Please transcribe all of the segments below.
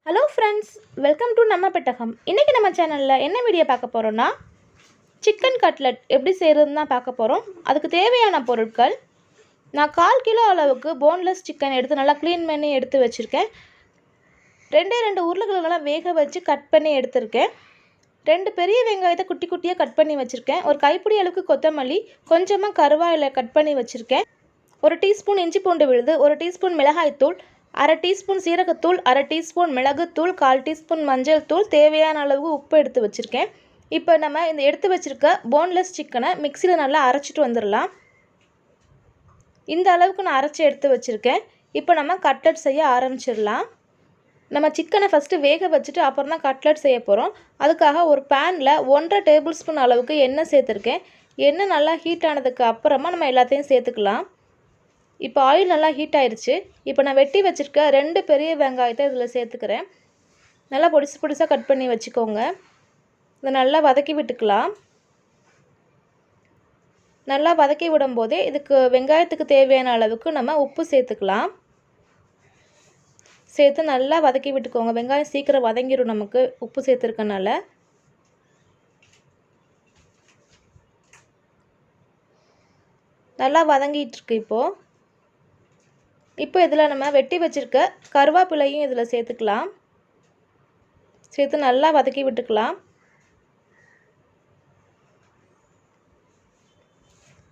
Hello friends, welcome to நம்ம பெட்டகம். இன்றைக்கி நம்ம சேனலில் என்ன வீடியோ பார்க்க போகிறோன்னா, சிக்கன் கட்லெட் எப்படி செய்கிறதுன்னு தான் பார்க்க போகிறோம். அதுக்கு தேவையான பொருட்கள், நான் 1/4 கிலோ அளவுக்கு போன்லெஸ் சிக்கன் எடுத்து நல்லா க்ளீன் பண்ணி எடுத்து வச்சுருக்கேன். 2 உருளைக்கிழங்கெல்லாம் வேக வச்சு கட் பண்ணி எடுத்திருக்கேன். 2 பெரிய வெங்காயத்தை குட்டி குட்டியாக கட் பண்ணி வச்சுருக்கேன். ஒரு கைப்பிடி அளவுக்கு கொத்தமல்லி, கொஞ்சமாக கருவேப்பிலை கட் பண்ணி வச்சுருக்கேன். 1 டீஸ்பூன் இஞ்சி பூண்டு விழுது, 1 டீஸ்பூன் மிளகாய்த்தூள், 1/2 டீஸ்பூன் சீரகத்தூள், 1/2 டீஸ்பூன் மிளகுத்தூள், 1/4 டீஸ்பூன் மஞ்சள் தூள், தேவையான அளவு உப்பு எடுத்து வச்சுருக்கேன். இப்போ நம்ம இந்த எடுத்து வச்சுருக்க போன்லெஸ் சிக்கனை மிக்சியில் நல்லா அரைச்சிட்டு வந்துடலாம். இந்த அளவுக்கு நான் அரைச்சி எடுத்து வச்சுருக்கேன். இப்போ நம்ம கட்லெட் செய்ய ஆரம்பிச்சிடலாம். நம்ம சிக்கனை ஃபஸ்ட்டு வேக வச்சுட்டு அப்புறம் தான் கட்லெட் செய்ய போகிறோம். அதுக்காக ஒரு பேனில் 1/2 டேபிள் ஸ்பூன் அளவுக்கு எண்ணெய் சேர்த்துருக்கேன். எண்ணெய் நல்லா ஹீட் ஆனதுக்கு அப்புறமா நம்ம எல்லாத்தையும் சேர்த்துக்கலாம். இப்போ ஆயில் நல்லா ஹீட் ஆயிடுச்சு. இப்போ நான் வெட்டி வச்சுருக்க 2 பெரிய வெங்காயத்தை இதில் சேர்த்துக்கிறேன். நல்லா பொடிசாக கட் பண்ணி வச்சுக்கோங்க. இதை நல்லா வதக்கி விட்டுக்கலாம். நல்லா வதக்கி விடும்போதே இதுக்கு வெங்காயத்துக்கு தேவையான அளவுக்கு நம்ம உப்பு சேர்த்துக்கலாம். சேர்த்து நல்லா வதக்கி விட்டுக்கோங்க. வெங்காயம் சீக்கிரம் வதங்கிடும் நமக்கு உப்பு சேர்த்துருக்கனால. நல்லா வதங்கிட்டுருக்கு. இப்போ இதில் நம்ம வெட்டி வச்சுருக்க கருவேப்பிலையும் இதில் சேர்த்துக்கலாம். சேர்த்து நல்லா வதக்கி விட்டுக்கலாம்.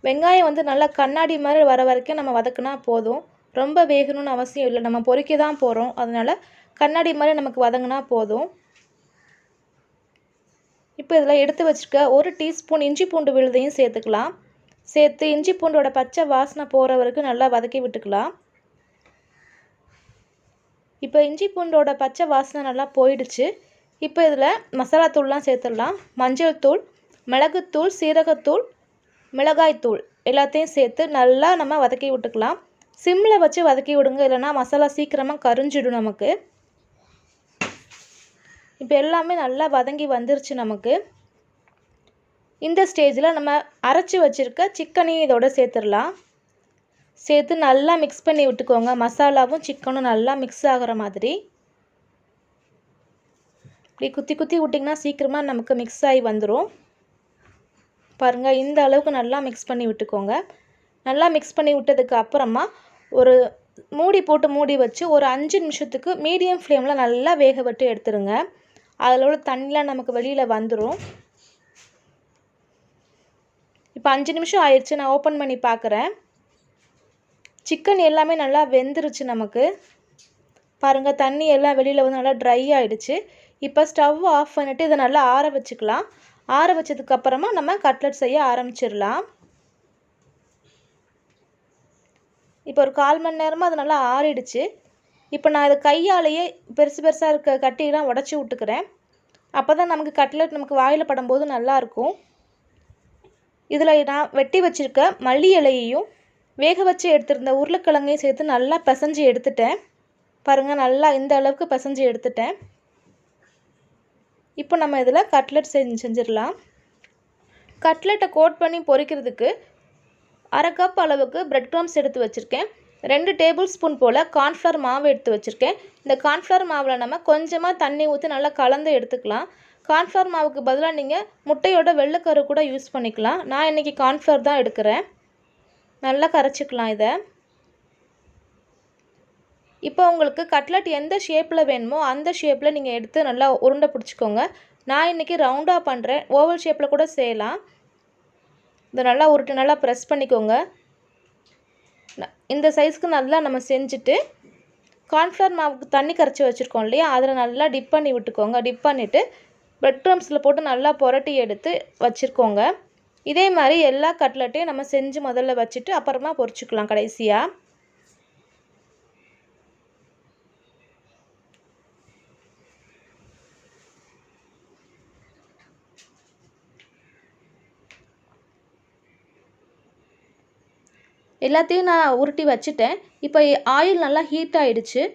வெங்காயம் நல்லா கண்ணாடி மாதிரி வர வரைக்கும் நம்ம வதக்குனா போதும். ரொம்ப வேகணும்னு அவசியம் இல்லை. நம்ம பொரிக்க தான் போகிறோம். அதனால் கண்ணாடி மாதிரி நமக்கு வதங்கினா போதும். இப்போ இதில் எடுத்து வச்சுருக்க 1 டீஸ்பூன் இஞ்சி பூண்டு விழுதையும் சேர்த்துக்கலாம். சேர்த்து இஞ்சி பூண்டோட பச்சை வாசனை போகிற வரைக்கும் நல்லா வதக்கி விட்டுக்கலாம். இப்போ இஞ்சி பூண்டோட பச்சை வாசனை நல்லா போயிடுச்சு. இப்போ இதில் மசாலா தூள்லாம் சேர்த்துடலாம். மஞ்சள் தூள், மிளகுத்தூள், சீரகத்தூள், மிளகாய்த்தூள் எல்லாத்தையும் சேர்த்து நல்லா நம்ம வதக்கி விட்டுக்கலாம். சிம்மில் வச்சு வதக்கி விடுங்க, இல்லைனா மசாலா சீக்கிரமாக கரிஞ்சிடும் நமக்கு. இப்போ எல்லாமே நல்லா வதங்கி வந்துருச்சு நமக்கு. இந்த ஸ்டேஜில் நம்ம அரைச்சி வச்சுருக்க சிக்கனையும் இதோட சேர்த்துடலாம். சேர்த்து நல்லா மிக்ஸ் பண்ணி விட்டுக்கோங்க. மசாலாவும் சிக்கனும் நல்லா மிக்ஸ் ஆகிற மாதிரி இப்படி குத்தி விட்டிங்கன்னா சீக்கிரமாக நமக்கு மிக்ஸ் ஆகி வந்துடும். பாருங்கள், இந்த அளவுக்கு நல்லா மிக்ஸ் பண்ணி விட்டுக்கோங்க. நல்லா மிக்ஸ் பண்ணி விட்டதுக்கு அப்புறமா ஒரு மூடி போட்டு மூடி வச்சு ஒரு 5 நிமிஷத்துக்கு மீடியம் ஃப்ளேமில் நல்லா வேக விட்டு எடுத்துருங்க. அதில் உள்ள தண்ணிலாம் நமக்கு வெளியில் வந்துடும். இப்போ 5 நிமிஷம் ஆயிடுச்சு. நான் ஓப்பன் பண்ணி பார்க்குறேன். சிக்கன் எல்லாமே நல்லா வெந்துருச்சு நமக்கு. பாருங்கள், தண்ணி எல்லாம் வெளியில் வந்து நல்லா ட்ரை ஆகிடுச்சு. இப்போ ஸ்டவ் ஆஃப் பண்ணிவிட்டு இதை நல்லா ஆற வச்சுக்கலாம். ஆற வச்சதுக்கப்புறமா நம்ம கட்லெட் செய்ய ஆரம்பிச்சிடலாம். இப்போ ஒரு 1/4 மணி நேரமாக அது நல்லா ஆறிடுச்சு. இப்போ நான் இதை கையாலேயே பெருசாக இருக்க கட்டியெல்லாம் உடச்சி விட்டுக்கிறேன். அப்போ தான் நமக்கு கட்லெட் நமக்கு வாயில் படும்போது நல்லாயிருக்கும். இதில் நான் வெட்டி வச்சுருக்க மல்லி இலையையும் வேக வச்சு எடுத்துருந்த உருளைக்கிழங்கையும் சேர்த்து நல்லா பிசைஞ்சு எடுத்துட்டேன். பாருங்கள், நல்லா இந்த அளவுக்கு பிசைஞ்சு எடுத்துட்டேன். இப்போ நம்ம இதில் கட்லெட் செஞ்சிடலாம். கட்லெட்டை கோட் பண்ணி பொரிக்கிறதுக்கு 1/2 கப் அளவுக்கு பிரெட் க்ரம்ஸ் எடுத்து வச்சுருக்கேன். 2 டேபிள் ஸ்பூன் போல் கார்ன்ஃப்ளவர் மாவு எடுத்து வச்சுருக்கேன். இந்த கார்ன்ஃப்ளவர் மாவில் நம்ம கொஞ்சமாக தண்ணி ஊற்றி நல்லா கலந்து எடுத்துக்கலாம். கார்ன்ஃப்ளவர் மாவுக்கு பதிலாக நீங்கள் முட்டையோட வெள்ளைக்கரு கூட யூஸ் பண்ணிக்கலாம். நான் இன்றைக்கி கார்ன்ஃப்ளவர் தான் எடுக்கிறேன். நல்லா கரைச்சிக்கலாம் இதை. இப்போ உங்களுக்கு கட்லெட் எந்த ஷேப்பில் வேணுமோ அந்த ஷேப்பில் நீங்கள் எடுத்து நல்லா உருண்டை பிடிச்சிக்கோங்க. நான் இன்றைக்கி ரவுண்டாக பண்ணுறேன். ஓவல் ஷேப்பில் கூட செய்யலாம். இதை நல்லா உருட்டு நல்லா ப்ரெஸ் பண்ணிக்கோங்க. இந்த சைஸ்க்கு நல்லா நம்ம செஞ்சுட்டு கார்ன்ஃப்ளவர் மாவுக்கு தண்ணி கரைச்சி வச்சுருக்கோம் இல்லையா, அதில் நல்லா டிப் பண்ணி விட்டுக்கோங்க. டிப் பண்ணிவிட்டு பிரெட் க்ரம்ஸில் போட்டு நல்லா புரட்டி எடுத்து வச்சுருக்கோங்க. இதே மாதிரி எல்லா கட்லெட்டையும் நம்ம செஞ்சு முதல்ல வச்சுட்டு அப்புறமா பொரிச்சுக்கலாம் கடைசியாக. எல்லாத்தையும் நான் உருட்டி வச்சுட்டேன். இப்போ ஆயில் நல்லா ஹீட் ஆகிடுச்சு.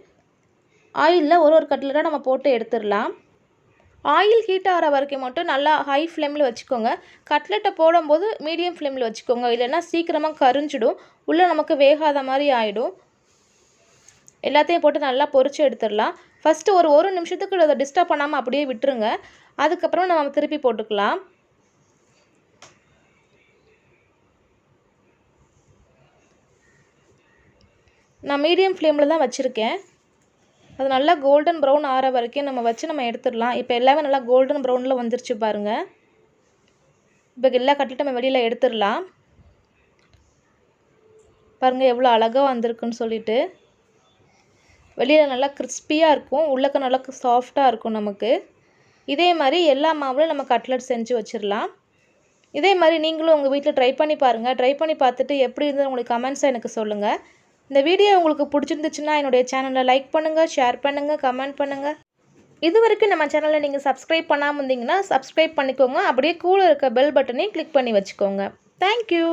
ஆயிலில் ஒரு கட்லெட்டாக நம்ம போட்டு எடுத்துடலாம். ஆயில் ஹீட் ஆகிற வரைக்கும் மட்டும் நல்லா ஹை ஃப்ளேமில் வச்சுக்கோங்க. கட்லெட்டை போடும்போது மீடியம் ஃப்ளேமில் வச்சுக்கோங்க, இல்லைன்னா சீக்கிரமாக கரிஞ்சிடும், உள்ளே நமக்கு வேகாத மாதிரி ஆகிடும். எல்லாத்தையும் போட்டு நல்லா பொரிச்சு எடுத்துடலாம். ஃபஸ்ட்டு ஒரு நிமிஷத்துக்கு அதை டிஸ்டர்ப் பண்ணாமல் அப்படியே விட்டுருங்க. அதுக்கப்புறம் நம்ம திருப்பி போட்டுக்கலாம். நான் மீடியம் ஃப்ளேமில் தான் வச்சுருக்கேன். அது நல்லா கோல்டன் ப்ரௌன் ஆற வரைக்கும் நம்ம எடுத்துடலாம். இப்போ எல்லாமே நல்லா கோல்டன் ப்ரௌனில் வந்துருச்சு பாருங்கள். இப்போ எல்லா கட்லெட்டும் நம்ம வெளியில் எடுத்துடலாம். பாருங்கள் எவ்வளோ அழகாக வந்திருக்குன்னு சொல்லிட்டு. வெளியில் நல்லா கிறிஸ்பியாக இருக்கும், உள்ளக்க நல்லா சாஃப்டாக இருக்கும் நமக்கு. இதே மாதிரி எல்லா மாவுலையும் நம்ம கட்லெட் செஞ்சு வச்சிடலாம். இதே மாதிரி நீங்களும் உங்கள் வீட்டில் ட்ரை பண்ணி பாருங்கள். ட்ரை பண்ணி பார்த்துட்டு எப்படி இருந்தது உங்களுக்கு கமெண்ட்ஸை எனக்கு சொல்லுங்கள். இந்த வீடியோ உங்களுக்கு பிடிச்சிருந்துச்சுன்னா என்னுடைய சேனலை லைக் பண்ணுங்கள், ஷேர் பண்ணுங்கள், கமெண்ட் பண்ணுங்கள். இது வரைக்கும் நம்ம சேனலை நீங்கள் சப்ஸ்கிரைப் பண்ணாமல் இருந்தீங்கன்னா சப்ஸ்கிரைப் பண்ணிக்கோங்க. அப்படியே கூட இருக்க பெல் பட்டனையும் கிளிக் பண்ணி வச்சுக்கோங்க. தேங்க்யூ.